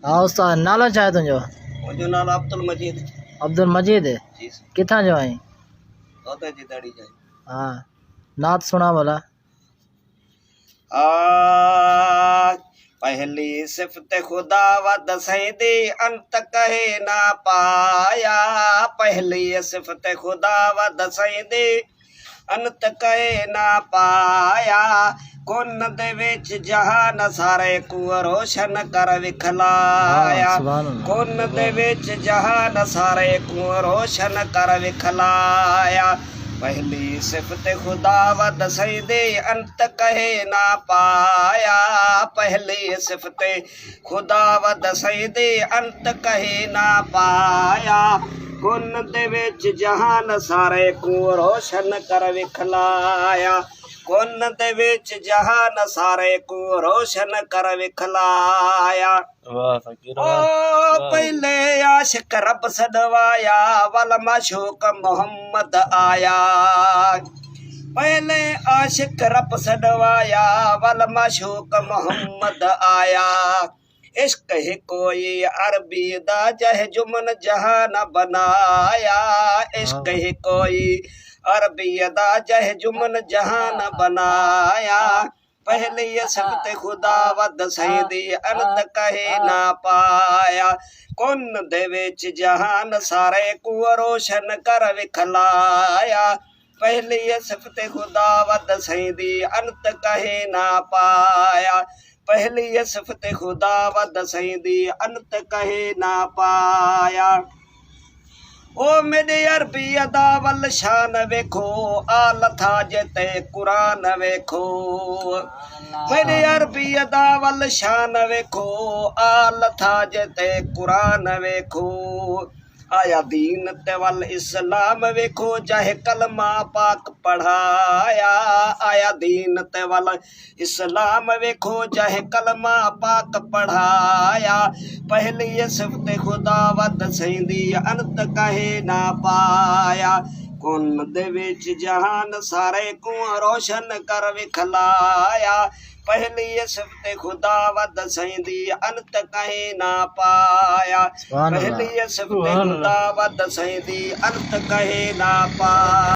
हाँ उस्ताद नालो छा तुंहिंजो? मुंहिंजो नालो अब्दुल मजीद। अब्दुल मजीद जी किथां जो आहीं? तोते जी दाढ़ी जाए। हाँ नात सुना भला। पहली सिफत खुदा व दसैदी अंत कहे ना पाया। पहली सिफत खुदा व दसैदी अंत कहे ना पाया। कुन दे विच जहान सारे को रोशन कर विखलाया। कुन दे विच जहान सारे को रोशन कर विखलाया। पहली सिफत खुदा व दसैदे अंत कहे ना पाया। पहली सिफत खुदा व दसैदे अंत कहे ना पाया। कुन दे विच जहान सारे को रोशन कर विखलाया। कुन दे विच जहान सारे को रोशन कर विखलाया। ओ पहले आशिक रब सदवाया वल माशूक मोहम्मद आया। पहले आशिक रब सदवाया वल माशूक मोहम्मद आया। इश्क ही कोई अरबी दा जह जुमन जहान बनाया। इश्क ही कोई अरबी दा जह जुमन जहान बनाया। पहली सिफत खुदा व दसैदी अंत कहे ना पाया। कुन दे विच जहान सारे को रोशन कर विखलाया। पहली सिफत खुदा व दसैदी अंत कहे ना पाया। पहली सिफत खुदा व दसैदी अंत कहे ना पाया। ओ मेरे अरबी अदा वल शान वेखो आल था जते कुरान वेखो। मेरे अरबी अदा वल शान वेखो आल था जते कुरान वेखो। आया दीन ते वल इस्लाम वेखो चाहे कलमा पाक पढ़ाया। आया दीन ते वल इस्लाम वेखो चाहे कलमा पाक पढ़ाया। पहली सिफत खुदा व दसैदी अंत कहे ना पाया। कुन दे विच जहान सारे को रोशन कर विखलाया। पहली सिफत खुदा व दसैदी अंत कहे ना पाया। पहली सिफत खुदा व दसैदी अंत कहे ना पाया।